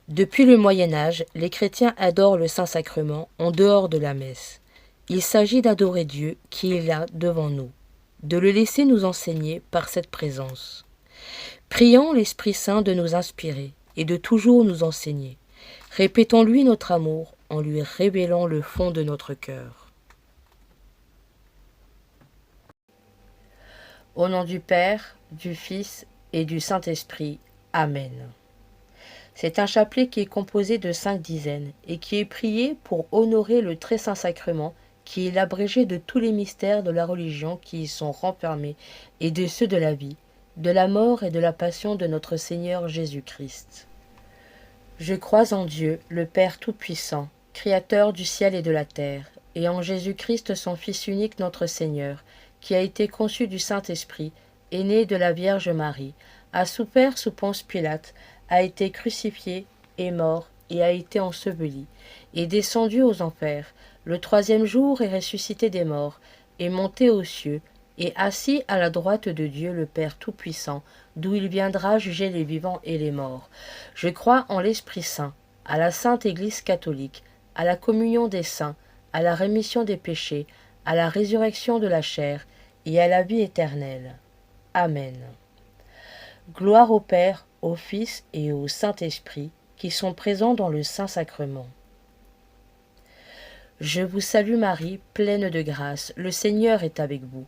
Depuis le Moyen Âge, les chrétiens adorent le Saint-Sacrement en dehors de la messe. Il s'agit d'adorer Dieu qui est là devant nous, de le laisser nous enseigner par cette présence. Prions l'Esprit Saint de nous inspirer et de toujours nous enseigner. Répétons-lui notre amour en lui révélant le fond de notre cœur. Au nom du Père, du Fils et du Saint-Esprit. Amen. C'est un chapelet qui est composé de 5 dizaines et qui est prié pour honorer le très saint sacrement qui est l'abrégé de tous les mystères de la religion qui y sont renfermés et de ceux de la vie, de la mort et de la passion de notre Seigneur Jésus-Christ. Je crois en Dieu, le Père Tout-Puissant, Créateur du ciel et de la terre, et en Jésus-Christ son Fils unique notre Seigneur, qui a été conçu du Saint-Esprit, est né de la Vierge Marie, a souffert sous Ponce Pilate, a été crucifié, est mort et a été enseveli, est descendu aux enfers, le 3e jour est ressuscité des morts, est monté aux cieux, et assis à la droite de Dieu le Père Tout-Puissant, d'où il viendra juger les vivants et les morts. Je crois en l'Esprit Saint, à la Sainte Église catholique, à la communion des saints, à la rémission des péchés, à la résurrection de la chair et à la vie éternelle. Amen. Gloire au Père, au Fils et au Saint-Esprit, qui sont présents dans le Saint-Sacrement. Je vous salue Marie, pleine de grâce, le Seigneur est avec vous.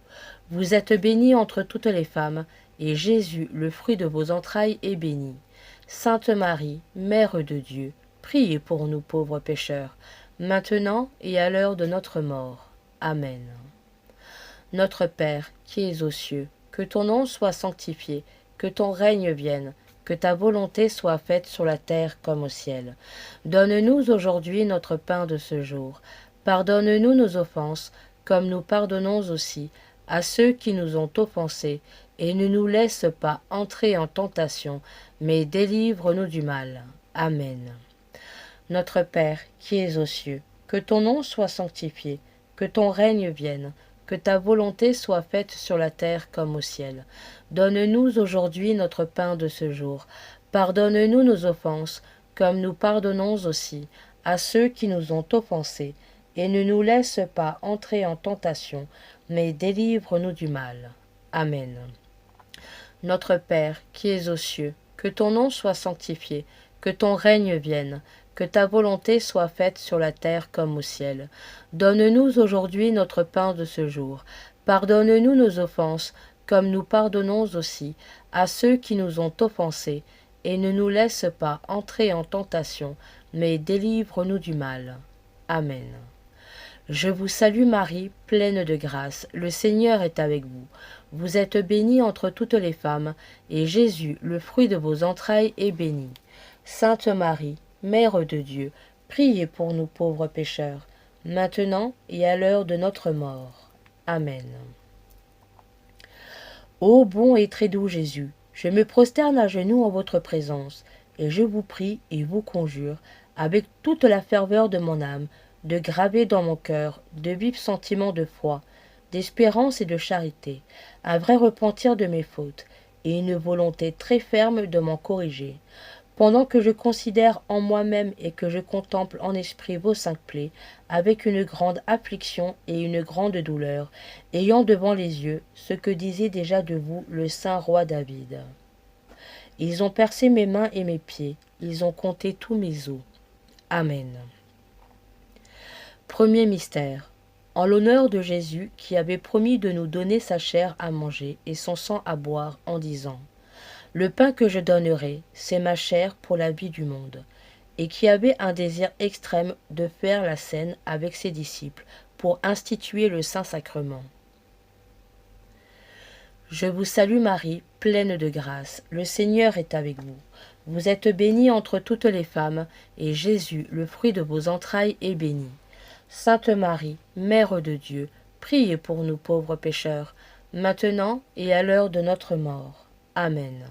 Vous êtes bénie entre toutes les femmes, et Jésus, le fruit de vos entrailles, est béni. Sainte Marie, Mère de Dieu, priez pour nous pauvres pécheurs, maintenant et à l'heure de notre mort. Amen. Notre Père, qui es aux cieux, que ton nom soit sanctifié, que ton règne vienne, que ta volonté soit faite sur la terre comme au ciel. Donne-nous aujourd'hui notre pain de ce jour. Pardonne-nous nos offenses, comme nous pardonnons aussi à ceux qui nous ont offensés, et ne nous laisse pas entrer en tentation, mais délivre-nous du mal. Amen. Notre Père, qui es aux cieux, que ton nom soit sanctifié, que ton règne vienne, que ta volonté soit faite sur la terre comme au ciel. Donne-nous aujourd'hui notre pain de ce jour. Pardonne-nous nos offenses, comme nous pardonnons aussi à ceux qui nous ont offensés, et ne nous laisse pas entrer en tentation, mais délivre-nous du mal. Amen. Notre Père, qui es aux cieux, que ton nom soit sanctifié, que ton règne vienne, que ta volonté soit faite sur la terre comme au ciel. Donne-nous aujourd'hui notre pain de ce jour. Pardonne-nous nos offenses, comme nous pardonnons aussi à ceux qui nous ont offensés, et ne nous laisse pas entrer en tentation, mais délivre-nous du mal. Amen. Je vous salue Marie, pleine de grâce, le Seigneur est avec vous. Vous êtes bénie entre toutes les femmes, et Jésus, le fruit de vos entrailles, est béni. Sainte Marie, Mère de Dieu, priez pour nous pauvres pécheurs, maintenant et à l'heure de notre mort. Amen. Ô bon et très doux Jésus, je me prosterne à genoux en votre présence, et je vous prie et vous conjure, avec toute la ferveur de mon âme, de graver dans mon cœur de vifs sentiments de foi, d'espérance et de charité, un vrai repentir de mes fautes, et une volonté très ferme de m'en corriger. Pendant que je considère en moi-même et que je contemple en esprit vos 5 plaies, avec une grande affliction et une grande douleur, ayant devant les yeux ce que disait déjà de vous le saint roi David. Ils ont percé mes mains et mes pieds, ils ont compté tous mes os. Amen. Premier mystère. En l'honneur de Jésus qui avait promis de nous donner sa chair à manger et son sang à boire en disant « Le pain que je donnerai, c'est ma chair pour la vie du monde », et qui avait un désir extrême de faire la scène avec ses disciples pour instituer le Saint-Sacrement. Je vous salue Marie, pleine de grâce, le Seigneur est avec vous. Vous êtes bénie entre toutes les femmes, et Jésus, le fruit de vos entrailles, est béni. Sainte Marie, Mère de Dieu, priez pour nous pauvres pécheurs, maintenant et à l'heure de notre mort. Amen.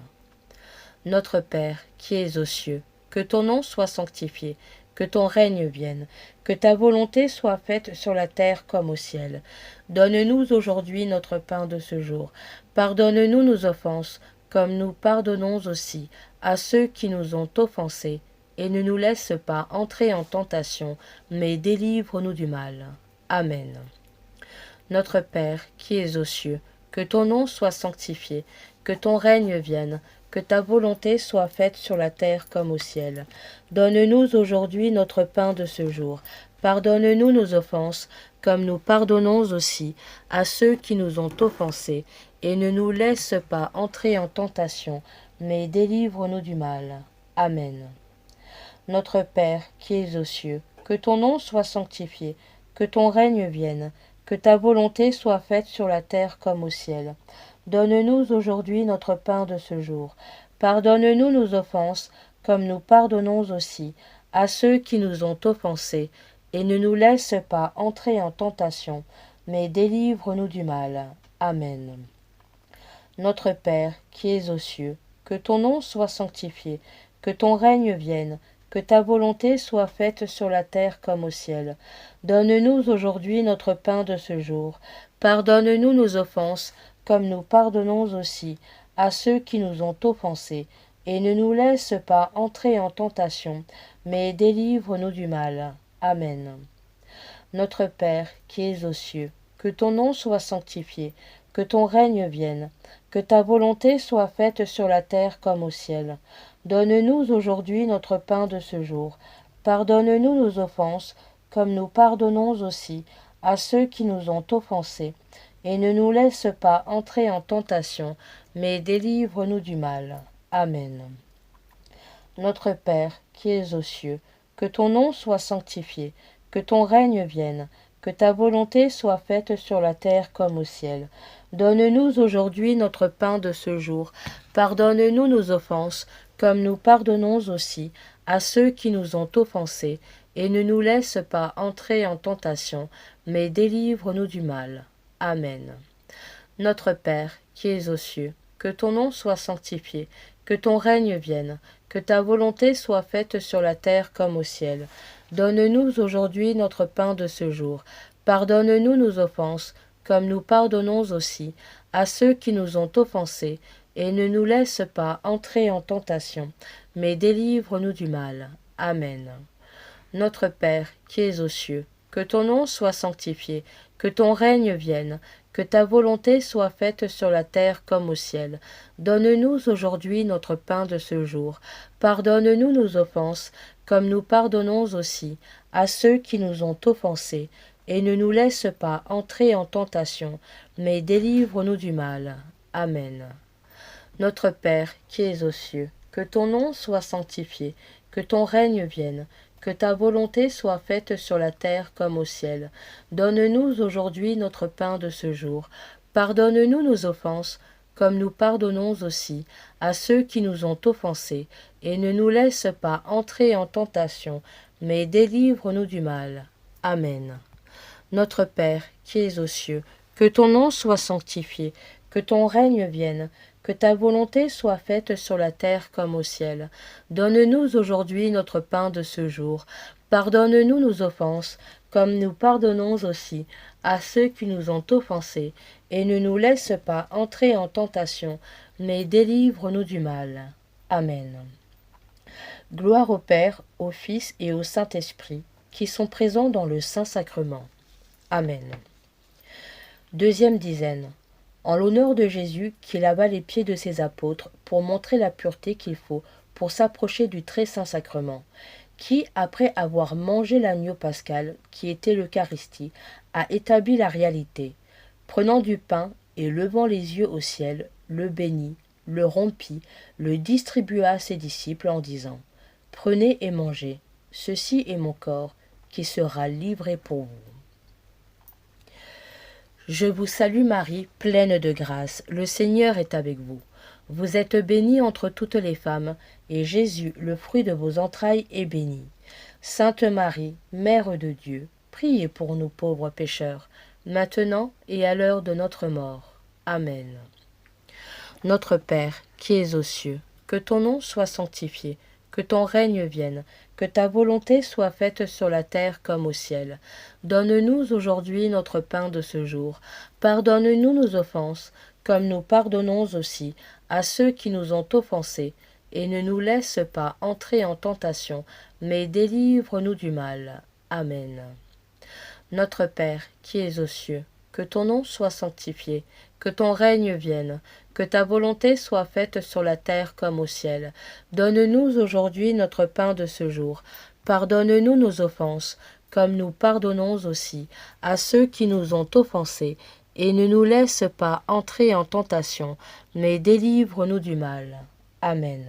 Notre Père, qui es aux cieux, que ton nom soit sanctifié, que ton règne vienne, que ta volonté soit faite sur la terre comme au ciel. Donne-nous aujourd'hui notre pain de ce jour. Pardonne-nous nos offenses, comme nous pardonnons aussi à ceux qui nous ont offensés, et ne nous laisse pas entrer en tentation, mais délivre-nous du mal. Amen. Notre Père, qui es aux cieux, que ton nom soit sanctifié, que ton règne vienne, que ta volonté soit faite sur la terre comme au ciel. Donne-nous aujourd'hui notre pain de ce jour. Pardonne-nous nos offenses, comme nous pardonnons aussi à ceux qui nous ont offensés, et ne nous laisse pas entrer en tentation, mais délivre-nous du mal. Amen. Notre Père, qui es aux cieux, que ton nom soit sanctifié, que ton règne vienne, que ta volonté soit faite sur la terre comme au ciel. Donne-nous aujourd'hui notre pain de ce jour. Pardonne-nous nos offenses, comme nous pardonnons aussi à ceux qui nous ont offensés, et ne nous laisse pas entrer en tentation, mais délivre-nous du mal. Amen. Notre Père, qui es aux cieux, que ton nom soit sanctifié, que ton règne vienne, que ta volonté soit faite sur la terre comme au ciel. Donne-nous aujourd'hui notre pain de ce jour. Pardonne-nous nos offenses, comme nous pardonnons aussi à ceux qui nous ont offensés, et ne nous laisse pas entrer en tentation, mais délivre-nous du mal. Amen. Notre Père, qui es aux cieux, que ton nom soit sanctifié, que ton règne vienne, que ta volonté soit faite sur la terre comme au ciel. Donne-nous aujourd'hui notre pain de ce jour. Pardonne-nous nos offenses, comme nous pardonnons aussi à ceux qui nous ont offensés, et ne nous laisse pas entrer en tentation, mais délivre-nous du mal. Amen. Notre Père, qui es aux cieux, que ton nom soit sanctifié, que ton règne vienne, que ta volonté soit faite sur la terre comme au ciel. Donne-nous aujourd'hui notre pain de ce jour. Pardonne-nous nos offenses, comme nous pardonnons aussi à ceux qui nous ont offensés, et ne nous laisse pas entrer en tentation, mais délivre-nous du mal. Amen. Notre Père, qui es aux cieux, que ton nom soit sanctifié, que ton règne vienne, que ta volonté soit faite sur la terre comme au ciel. Donne-nous aujourd'hui notre pain de ce jour. Pardonne-nous nos offenses, comme nous pardonnons aussi à ceux qui nous ont offensés, et ne nous laisse pas entrer en tentation, mais délivre-nous du mal. Amen. Notre Père, qui es aux cieux, que ton nom soit sanctifié, que ton règne vienne, que ta volonté soit faite sur la terre comme au ciel. Donne-nous aujourd'hui notre pain de ce jour. Pardonne-nous nos offenses, comme nous pardonnons aussi à ceux qui nous ont offensés, et ne nous laisse pas entrer en tentation, mais délivre-nous du mal. Amen. Notre Père, qui es aux cieux, que ton nom soit sanctifié, que ton règne vienne, que ta volonté soit faite sur la terre comme au ciel. Donne-nous aujourd'hui notre pain de ce jour. Pardonne-nous nos offenses, comme nous pardonnons aussi à ceux qui nous ont offensés, et ne nous laisse pas entrer en tentation, mais délivre-nous du mal. Amen. Notre Père, qui es aux cieux, que ton nom soit sanctifié, que ton règne vienne, que ta volonté soit faite sur la terre comme au ciel. Donne-nous aujourd'hui notre pain de ce jour. Pardonne-nous nos offenses, comme nous pardonnons aussi à ceux qui nous ont offensés, et ne nous laisse pas entrer en tentation, mais délivre-nous du mal. Amen. Gloire au Père, au Fils et au Saint-Esprit, qui sont présents dans le Saint-Sacrement. Amen. Deuxième dizaine. En l'honneur de Jésus qui lava les pieds de ses apôtres pour montrer la pureté qu'il faut pour s'approcher du très saint sacrement, qui, après avoir mangé l'agneau pascal, qui était l'Eucharistie, a établi la réalité. Prenant du pain et levant les yeux au ciel, le bénit, le rompit, le distribua à ses disciples en disant : « Prenez et mangez, ceci est mon corps qui sera livré pour vous. » Je vous salue Marie, pleine de grâce, le Seigneur est avec vous. Vous êtes bénie entre toutes les femmes, et Jésus, le fruit de vos entrailles, est béni. Sainte Marie, Mère de Dieu, priez pour nous pauvres pécheurs, maintenant et à l'heure de notre mort. Amen. Notre Père, qui es aux cieux, que ton nom soit sanctifié, que ton règne vienne, que ta volonté soit faite sur la terre comme au ciel. Donne-nous aujourd'hui notre pain de ce jour. Pardonne-nous nos offenses, comme nous pardonnons aussi à ceux qui nous ont offensés, et ne nous laisse pas entrer en tentation, mais délivre-nous du mal. Amen. Notre Père, qui es aux cieux, que ton nom soit sanctifié, que ton règne vienne, que ta volonté soit faite sur la terre comme au ciel. Donne-nous aujourd'hui notre pain de ce jour. Pardonne-nous nos offenses, comme nous pardonnons aussi à ceux qui nous ont offensés, et ne nous laisse pas entrer en tentation, mais délivre-nous du mal. Amen.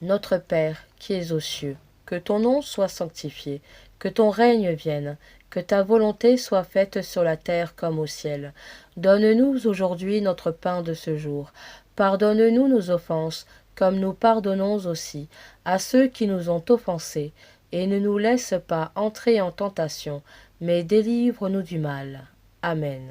Notre Père, qui es aux cieux, que ton nom soit sanctifié, que ton règne vienne, que ta volonté soit faite sur la terre comme au ciel. Donne-nous aujourd'hui notre pain de ce jour. Pardonne-nous nos offenses, comme nous pardonnons aussi à ceux qui nous ont offensés, et ne nous laisse pas entrer en tentation, mais délivre-nous du mal. Amen.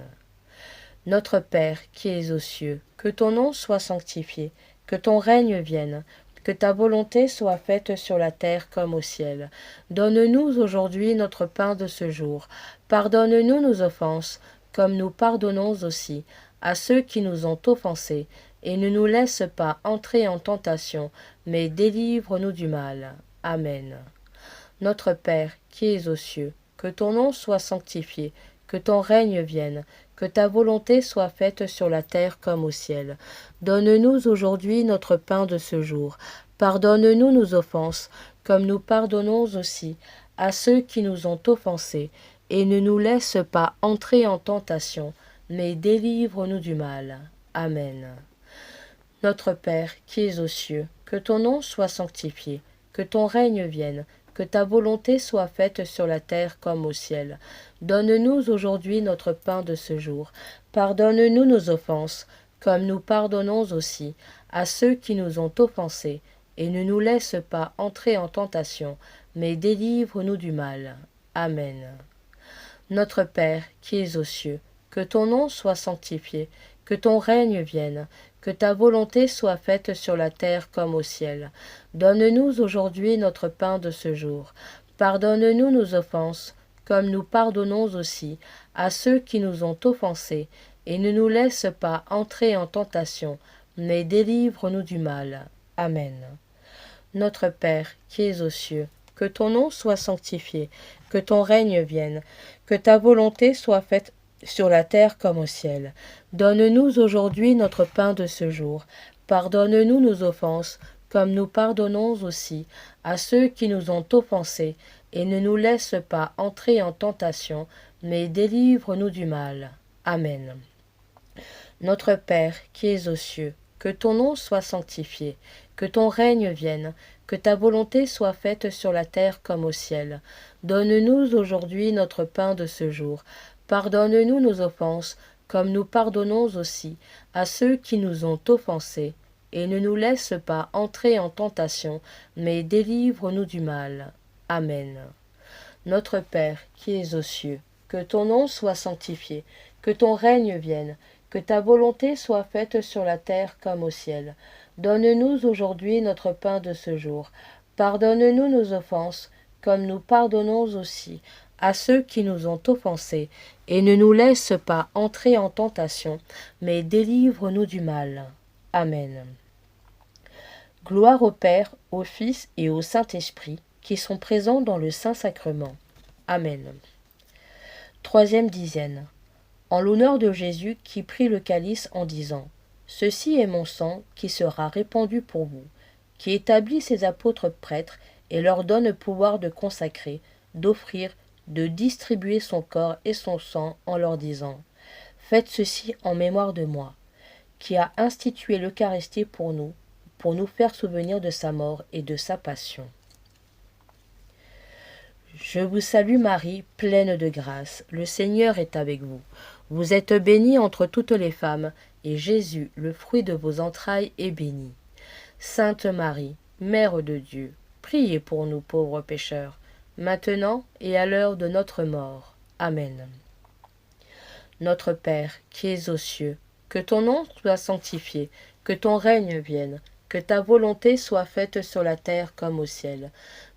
Notre Père qui es aux cieux, que ton nom soit sanctifié, que ton règne vienne, que ta volonté soit faite sur la terre comme au ciel. Donne-nous aujourd'hui notre pain de ce jour. Pardonne-nous nos offenses, comme nous pardonnons aussi à ceux qui nous ont offensés, et ne nous laisse pas entrer en tentation, mais délivre-nous du mal. Amen. Notre Père qui es aux cieux, que ton nom soit sanctifié, que ton règne vienne, que ta volonté soit faite sur la terre comme au ciel. Donne-nous aujourd'hui notre pain de ce jour. Pardonne-nous nos offenses, comme nous pardonnons aussi à ceux qui nous ont offensés, et ne nous laisse pas entrer en tentation, mais délivre-nous du mal. Amen. Notre Père qui es aux cieux, que ton nom soit sanctifié, que ton règne vienne, que ta volonté soit faite sur la terre comme au ciel. Donne-nous aujourd'hui notre pain de ce jour. Pardonne-nous nos offenses, comme nous pardonnons aussi à ceux qui nous ont offensés, et ne nous laisse pas entrer en tentation, mais délivre-nous du mal. Amen. Notre Père qui es aux cieux, que ton nom soit sanctifié, que ton règne vienne, que ta volonté soit faite sur la terre comme au ciel. Donne-nous aujourd'hui notre pain de ce jour. Pardonne-nous nos offenses, comme nous pardonnons aussi à ceux qui nous ont offensés, et ne nous laisse pas entrer en tentation, mais délivre-nous du mal. Amen. Notre Père qui es aux cieux, que ton nom soit sanctifié, que ton règne vienne, que ta volonté soit faite sur la terre comme au ciel. Donne-nous aujourd'hui notre pain de ce jour. Pardonne-nous nos offenses, comme nous pardonnons aussi à ceux qui nous ont offensés, et ne nous laisse pas entrer en tentation, mais délivre-nous du mal. Amen. Notre Père qui es aux cieux, que ton nom soit sanctifié, que ton règne vienne, que ta volonté soit faite sur la terre comme au ciel. Donne-nous aujourd'hui notre pain de ce jour. Pardonne-nous nos offenses, comme nous pardonnons aussi à ceux qui nous ont offensés, et ne nous laisse pas entrer en tentation, mais délivre-nous du mal. Amen. Notre Père qui es aux cieux, que ton nom soit sanctifié, que ton règne vienne, que ta volonté soit faite sur la terre comme au ciel. Donne-nous aujourd'hui notre pain de ce jour. Pardonne-nous nos offenses, comme nous pardonnons aussi à ceux qui nous ont offensés, et ne nous laisse pas entrer en tentation, mais délivre-nous du mal. Amen. Gloire au Père, au Fils et au Saint-Esprit, qui sont présents dans le Saint-Sacrement. Amen. Troisième dizaine. En l'honneur de Jésus qui prit le calice en disant « Ceci est mon sang qui sera répandu pour vous », qui établit ses apôtres prêtres et leur donne le pouvoir de consacrer, d'offrir, de distribuer son corps et son sang en leur disant « Faites ceci en mémoire de moi », qui a institué l'Eucharistie pour nous faire souvenir de sa mort et de sa passion. Je vous salue Marie, pleine de grâce, le Seigneur est avec vous. Vous êtes bénie entre toutes les femmes, et Jésus, le fruit de vos entrailles, est béni. Sainte Marie, Mère de Dieu, priez pour nous pauvres pécheurs, maintenant et à l'heure de notre mort. Amen. Notre Père, qui es aux cieux, que ton nom soit sanctifié, que ton règne vienne, que ta volonté soit faite sur la terre comme au ciel.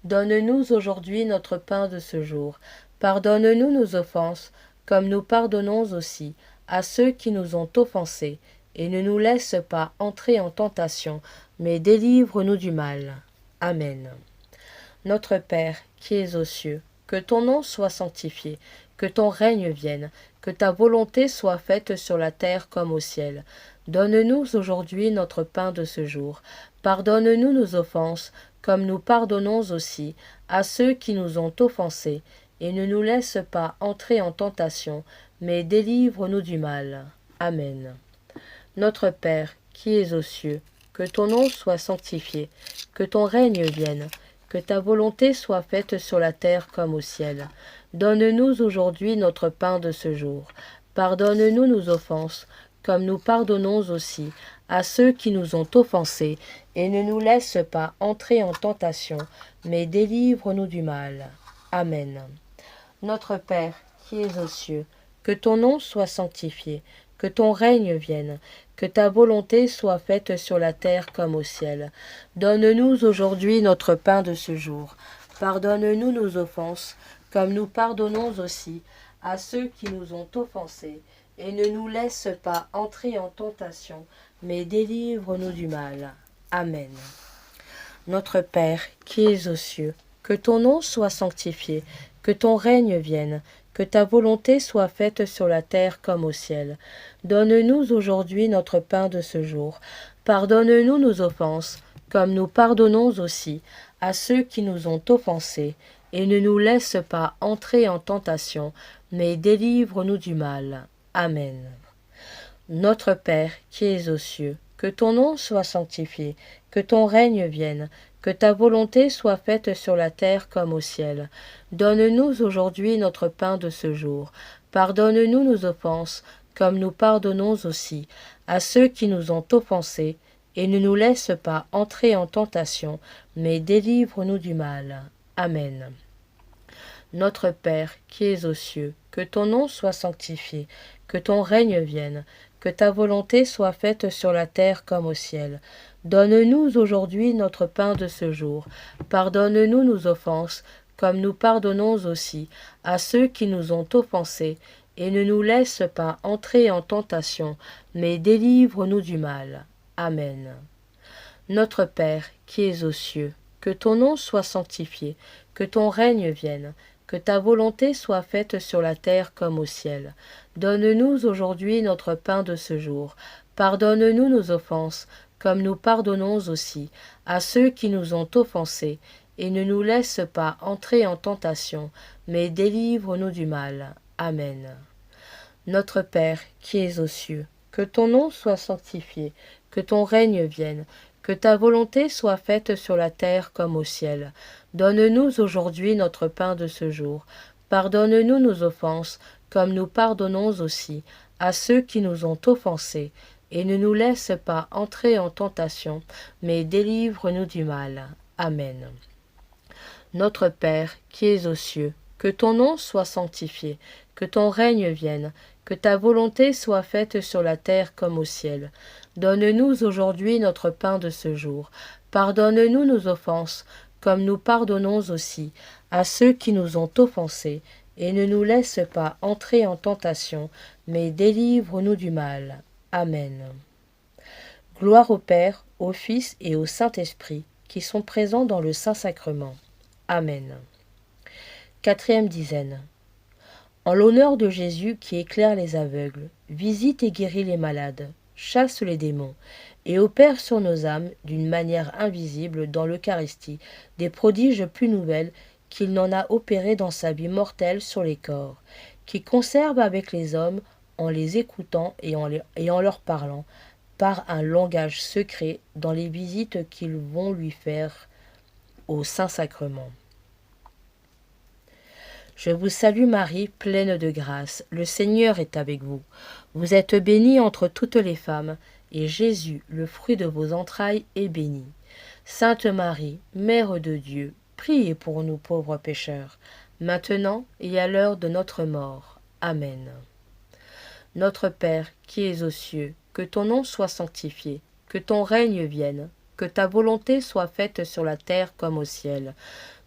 Donne-nous aujourd'hui notre pain de ce jour. Pardonne-nous nos offenses, comme nous pardonnons aussi à ceux qui nous ont offensés, et ne nous laisse pas entrer en tentation, mais délivre-nous du mal. Amen. Notre Père, qui es aux cieux, que ton nom soit sanctifié, que ton règne vienne, que ta volonté soit faite sur la terre comme au ciel. Donne-nous aujourd'hui notre pain de ce jour. Pardonne-nous nos offenses, comme nous pardonnons aussi à ceux qui nous ont offensés, et ne nous laisse pas entrer en tentation, mais délivre-nous du mal. Amen. Notre Père, qui es aux cieux, que ton nom soit sanctifié, que ton règne vienne, que ta volonté soit faite sur la terre comme au ciel. Donne-nous aujourd'hui notre pain de ce jour. Pardonne-nous nos offenses, comme nous pardonnons aussi à ceux qui nous ont offensés, et ne nous laisse pas entrer en tentation, mais délivre-nous du mal. Amen. Notre Père, qui es aux cieux, que ton nom soit sanctifié, que ton règne vienne, que ta volonté soit faite sur la terre comme au ciel. Donne-nous aujourd'hui notre pain de ce jour. Pardonne-nous nos offenses, comme nous pardonnons aussi à ceux qui nous ont offensés, et ne nous laisse pas entrer en tentation, mais délivre-nous du mal. Amen. Notre Père, qui es aux cieux, que ton nom soit sanctifié, que ton règne vienne, que ta volonté soit faite sur la terre comme au ciel. Donne-nous aujourd'hui notre pain de ce jour. Pardonne-nous nos offenses, comme nous pardonnons aussi à ceux qui nous ont offensés, et ne nous laisse pas entrer en tentation, mais délivre-nous du mal. Amen. Notre Père, qui es aux cieux, que ton nom soit sanctifié, que ton règne vienne, que ta volonté soit faite sur la terre comme au ciel. Donne-nous aujourd'hui notre pain de ce jour. Pardonne-nous nos offenses, comme nous pardonnons aussi à ceux qui nous ont offensés, et ne nous laisse pas entrer en tentation, mais délivre-nous du mal. Amen. Notre Père, qui es aux cieux, que ton nom soit sanctifié, que ton règne vienne, que ta volonté soit faite sur la terre comme au ciel. Donne-nous aujourd'hui notre pain de ce jour. Pardonne-nous nos offenses, comme nous pardonnons aussi à ceux qui nous ont offensés, et ne nous laisse pas entrer en tentation, mais délivre-nous du mal. Amen. Notre Père, qui es aux cieux, que ton nom soit sanctifié, que ton règne vienne, que ta volonté soit faite sur la terre comme au ciel. Donne-nous aujourd'hui notre pain de ce jour. Pardonne-nous nos offenses, comme nous pardonnons aussi à ceux qui nous ont offensés, et ne nous laisse pas entrer en tentation, mais délivre-nous du mal. Amen. Notre Père, qui es aux cieux, que ton nom soit sanctifié, que ton règne vienne, que ta volonté soit faite sur la terre comme au ciel. Donne-nous aujourd'hui notre pain de ce jour. Pardonne-nous nos offenses, comme nous pardonnons aussi à ceux qui nous ont offensés, et ne nous laisse pas entrer en tentation, mais délivre-nous du mal. Amen. Notre Père, qui es aux cieux, que ton nom soit sanctifié, que ton règne vienne, que ta volonté soit faite sur la terre comme au ciel. Donne-nous aujourd'hui notre pain de ce jour. Pardonne-nous nos offenses, comme nous pardonnons aussi à ceux qui nous ont offensés, et ne nous laisse pas entrer en tentation, mais délivre-nous du mal. Amen. Gloire au Père, au Fils et au Saint-Esprit, qui sont présents dans le Saint-Sacrement. Amen. Quatrième dizaine. En l'honneur de Jésus qui éclaire les aveugles, visite et guérit les malades, chasse les démons, et opère sur nos âmes, d'une manière invisible dans l'Eucharistie, des prodiges plus nouvelles qu'il n'en a opéré dans sa vie mortelle sur les corps, qui conserve avec les hommes, en les écoutant et en leur parlant, par un langage secret dans les visites qu'ils vont lui faire au Saint-Sacrement. Je vous salue Marie, pleine de grâce, le Seigneur est avec vous. Vous êtes bénie entre toutes les femmes, et Jésus, le fruit de vos entrailles, est béni. Sainte Marie, Mère de Dieu, priez pour nous pauvres pécheurs, maintenant et à l'heure de notre mort. Amen. Notre Père, qui es aux cieux, que ton nom soit sanctifié, que ton règne vienne, que ta volonté soit faite sur la terre comme au ciel.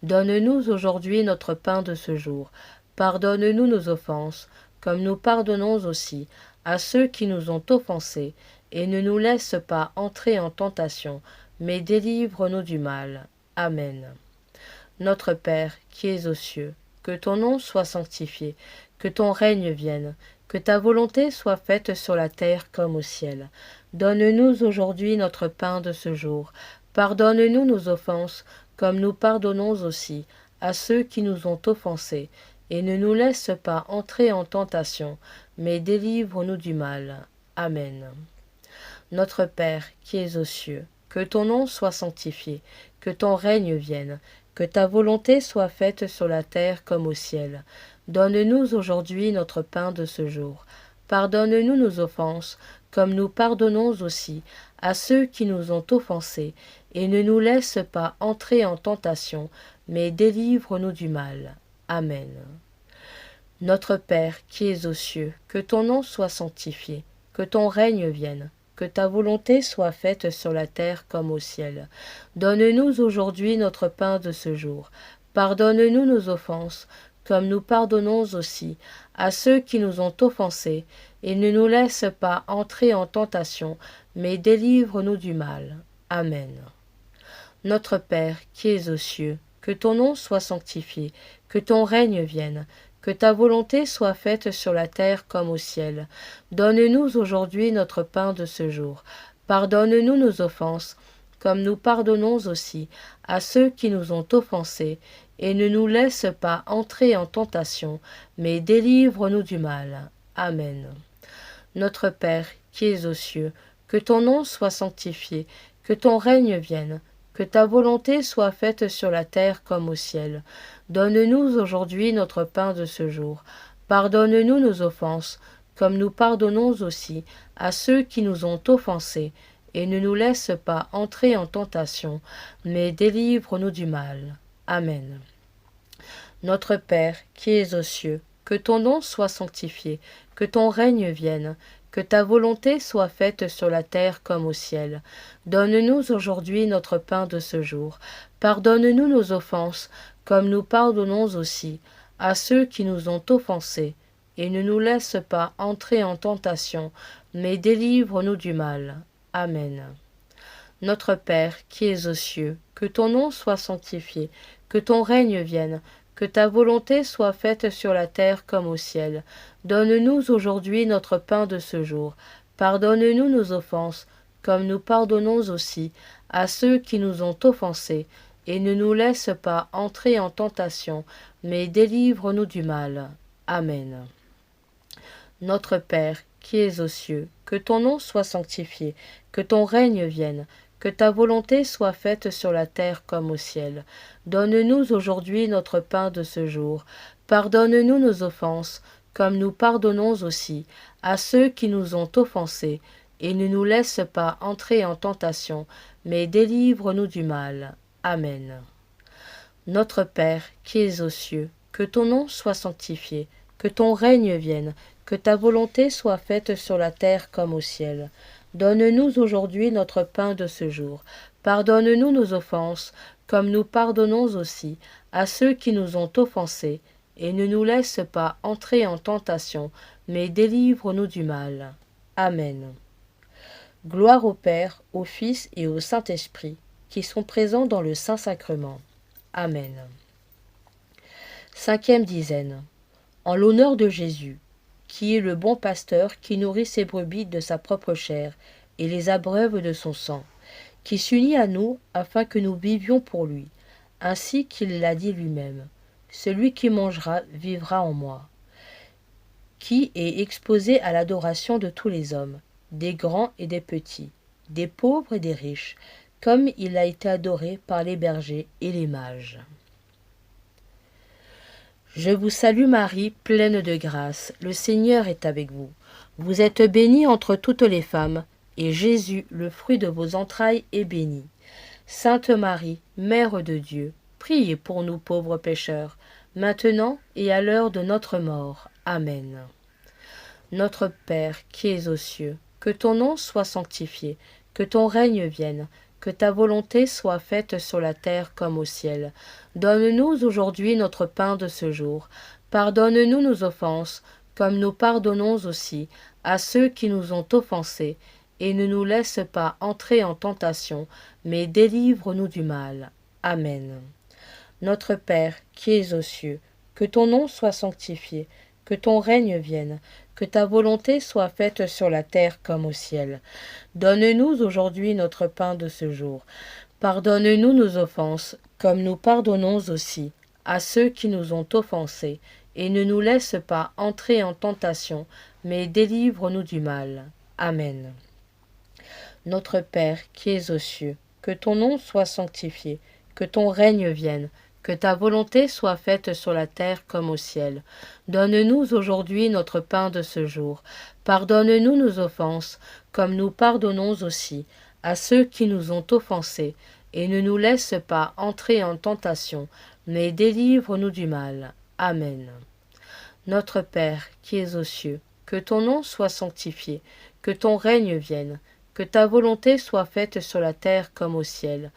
Donne-nous aujourd'hui notre pain de ce jour. Pardonne-nous nos offenses, comme nous pardonnons aussi à ceux qui nous ont offensés, et ne nous laisse pas entrer en tentation, mais délivre-nous du mal. Amen. Notre Père, qui es aux cieux, que ton nom soit sanctifié, que ton règne vienne, que ta volonté soit faite sur la terre comme au ciel. Donne-nous aujourd'hui notre pain de ce jour. Pardonne-nous nos offenses, comme nous pardonnons aussi à ceux qui nous ont offensés, et ne nous laisse pas entrer en tentation, mais délivre-nous du mal. Amen. Notre Père, qui es aux cieux, que ton nom soit sanctifié, que ton règne vienne, que ta volonté soit faite sur la terre comme au ciel. Donne-nous aujourd'hui notre pain de ce jour. Pardonne-nous nos offenses, comme nous pardonnons aussi à ceux qui nous ont offensés, et ne nous laisse pas entrer en tentation, mais délivre-nous du mal. Amen. Notre Père, qui es aux cieux, que ton nom soit sanctifié, que ton règne vienne, que ta volonté soit faite sur la terre comme au ciel. Donne-nous aujourd'hui notre pain de ce jour. Pardonne-nous nos offenses, comme nous pardonnons aussi à ceux qui nous ont offensés, et ne nous laisse pas entrer en tentation, mais délivre-nous du mal. Amen. Notre Père, qui es aux cieux, que ton nom soit sanctifié, que ton règne vienne, que ta volonté soit faite sur la terre comme au ciel. Donne-nous aujourd'hui notre pain de ce jour. Pardonne-nous nos offenses, comme nous pardonnons aussi à ceux qui nous ont offensés, et ne nous laisse pas entrer en tentation, mais délivre-nous du mal. Amen. Notre Père, qui es aux cieux, que ton nom soit sanctifié, que ton règne vienne, que ta volonté soit faite sur la terre comme au ciel. Donne-nous aujourd'hui notre pain de ce jour. Pardonne-nous nos offenses, comme nous pardonnons aussi à ceux qui nous ont offensés, et ne nous laisse pas entrer en tentation, mais délivre-nous du mal. Amen. Notre Père, qui es aux cieux, que ton nom soit sanctifié, que ton règne vienne, que ta volonté soit faite sur la terre comme au ciel. Donne-nous aujourd'hui notre pain de ce jour. Pardonne-nous nos offenses, comme nous pardonnons aussi à ceux qui nous ont offensés, et ne nous laisse pas entrer en tentation, mais délivre-nous du mal. Amen. Notre Père, qui es aux cieux, que ton nom soit sanctifié, que ton règne vienne, que ta volonté soit faite sur la terre comme au ciel. Donne-nous aujourd'hui notre pain de ce jour. Pardonne-nous nos offenses, comme nous pardonnons aussi à ceux qui nous ont offensés, et ne nous laisse pas entrer en tentation, mais délivre-nous du mal. Amen. Notre Père, qui es aux cieux, que ton nom soit sanctifié, que ton règne vienne, que ta volonté soit faite sur la terre comme au ciel. Donne-nous aujourd'hui notre pain de ce jour. Pardonne-nous nos offenses, comme nous pardonnons aussi à ceux qui nous ont offensés, et ne nous laisse pas entrer en tentation, mais délivre-nous du mal. Amen. Notre Père, qui es aux cieux, que ton nom soit sanctifié, que ton règne vienne, que ta volonté soit faite sur la terre comme au ciel. Donne-nous aujourd'hui notre pain de ce jour. Pardonne-nous nos offenses, comme nous pardonnons aussi à ceux qui nous ont offensés, et ne nous laisse pas entrer en tentation, mais délivre-nous du mal. Amen. Gloire au Père, au Fils et au Saint-Esprit, qui sont présents dans le Saint-Sacrement. Amen. Cinquième dizaine. En l'honneur de Jésus, qui est le bon pasteur qui nourrit ses brebis de sa propre chair et les abreuve de son sang, qui s'unit à nous afin que nous vivions pour lui, ainsi qu'il l'a dit lui-même. Celui qui mangera vivra en moi, qui est exposé à l'adoration de tous les hommes, des grands et des petits, des pauvres et des riches, comme il a été adoré par les bergers et les mages. Je vous salue Marie, pleine de grâce, le Seigneur est avec vous. Vous êtes bénie entre toutes les femmes, et Jésus, le fruit de vos entrailles, est béni. Sainte Marie, Mère de Dieu, priez pour nous pauvres pécheurs, maintenant et à l'heure de notre mort. Amen. Notre Père, qui es aux cieux, que ton nom soit sanctifié, que ton règne vienne, que ta volonté soit faite sur la terre comme au ciel. Donne-nous aujourd'hui notre pain de ce jour. Pardonne-nous nos offenses, comme nous pardonnons aussi à ceux qui nous ont offensés, et ne nous laisse pas entrer en tentation, mais délivre-nous du mal. Amen. Notre Père, qui es aux cieux, que ton nom soit sanctifié, que ton règne vienne, que ta volonté soit faite sur la terre comme au ciel. Donne-nous aujourd'hui notre pain de ce jour. Pardonne-nous nos offenses, comme nous pardonnons aussi à ceux qui nous ont offensés, et ne nous laisse pas entrer en tentation, mais délivre-nous du mal. Amen. Notre Père, qui es aux cieux, que ton nom soit sanctifié, que ton règne vienne, que ta volonté soit faite sur la terre comme au ciel. Donne-nous aujourd'hui notre pain de ce jour. Pardonne-nous nos offenses, comme nous pardonnons aussi à ceux qui nous ont offensés, et ne nous laisse pas entrer en tentation, mais délivre-nous du mal. Amen. Notre Père, qui es aux cieux, que ton nom soit sanctifié, que ton règne vienne, que ta volonté soit faite sur la terre comme au ciel.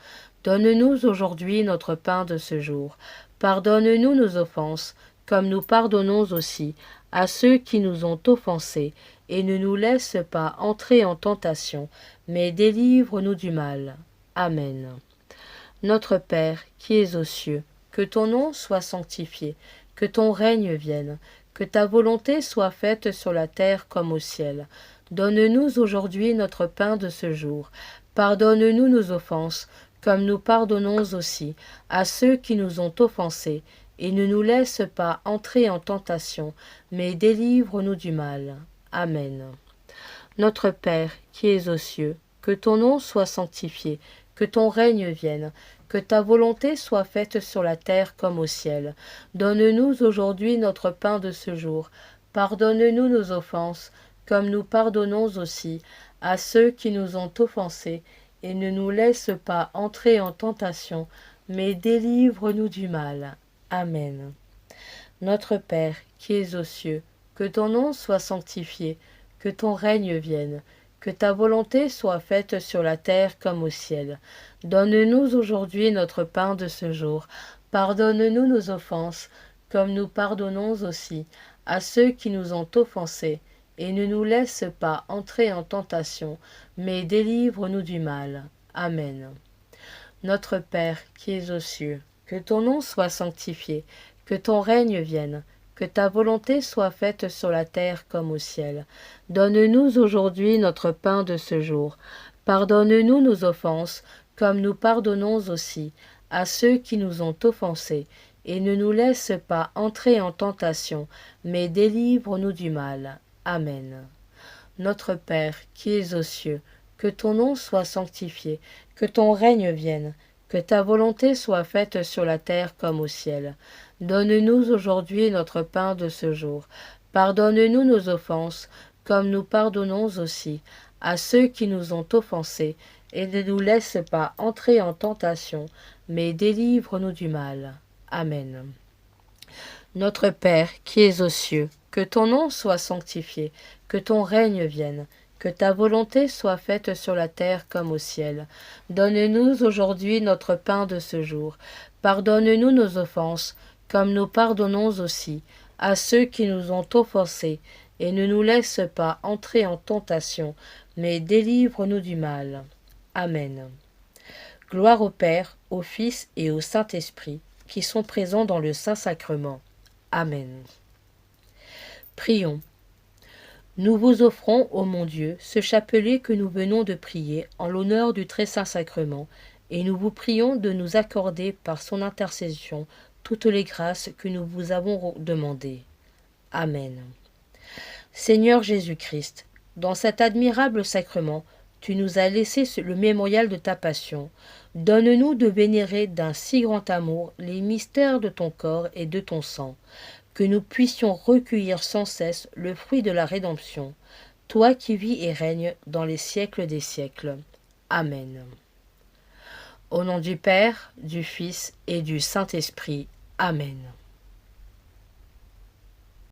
Donne-nous aujourd'hui notre pain de ce jour. Pardonne-nous nos offenses, comme nous pardonnons aussi à ceux qui nous ont offensés, et ne nous laisse pas entrer en tentation, mais délivre-nous du mal. Amen. Notre Père, qui es aux cieux, que ton nom soit sanctifié, que ton règne vienne, que ta volonté soit faite sur la terre comme au ciel. Donne-nous aujourd'hui notre pain de ce jour. Pardonne-nous nos offenses, comme nous pardonnons aussi à ceux qui nous ont offensés, et ne nous laisse pas entrer en tentation, mais délivre-nous du mal. Amen. Notre Père, qui es aux cieux, que ton nom soit sanctifié, que ton règne vienne, que ta volonté soit faite sur la terre comme au ciel. Donne-nous aujourd'hui notre pain de ce jour. Pardonne-nous nos offenses, comme nous pardonnons aussi à ceux qui nous ont offensés, et ne nous laisse pas entrer en tentation, mais délivre-nous du mal. Amen. Notre Père, qui es aux cieux, que ton nom soit sanctifié, que ton règne vienne, que ta volonté soit faite sur la terre comme au ciel. Donne-nous aujourd'hui notre pain de ce jour. Pardonne-nous nos offenses, comme nous pardonnons aussi à ceux qui nous ont offensés, et ne nous laisse pas entrer en tentation, mais délivre-nous du mal. Amen. Notre Père, qui es aux cieux, que ton nom soit sanctifié, que ton règne vienne, que ta volonté soit faite sur la terre comme au ciel. Donne-nous aujourd'hui notre pain de ce jour. Pardonne-nous nos offenses, comme nous pardonnons aussi à ceux qui nous ont offensés, et ne nous laisse pas entrer en tentation, mais délivre-nous du mal. Amen. Notre Père, qui es aux cieux, que ton nom soit sanctifié, que ton règne vienne, que ta volonté soit faite sur la terre comme au ciel. Donne-nous aujourd'hui notre pain de ce jour. Pardonne-nous nos offenses, comme nous pardonnons aussi à ceux qui nous ont offensés, et ne nous laisse pas entrer en tentation, mais délivre-nous du mal. Amen. Notre Père, qui es aux cieux, que ton nom soit sanctifié, que ton règne vienne, que ta volonté soit faite sur la terre comme au ciel. Donne-nous aujourd'hui notre pain de ce jour. Pardonne-nous nos offenses, comme nous pardonnons aussi à ceux qui nous ont offensés, et ne nous laisse pas entrer en tentation, mais délivre-nous du mal. Amen. Gloire au Père, au Fils et au Saint-Esprit, qui sont présents dans le Saint-Sacrement. Amen. Prions. Nous vous offrons, ô mon Dieu, ce chapelet que nous venons de prier en l'honneur du très saint sacrement, et nous vous prions de nous accorder par son intercession toutes les grâces que nous vous avons demandées. Amen. Seigneur Jésus-Christ, dans cet admirable sacrement, tu nous as laissé le mémorial de ta passion. Donne-nous de vénérer d'un si grand amour les mystères de ton corps et de ton sang, que nous puissions recueillir sans cesse le fruit de la rédemption, toi qui vis et règnes dans les siècles des siècles. Amen. Au nom du Père, du Fils et du Saint-Esprit. Amen.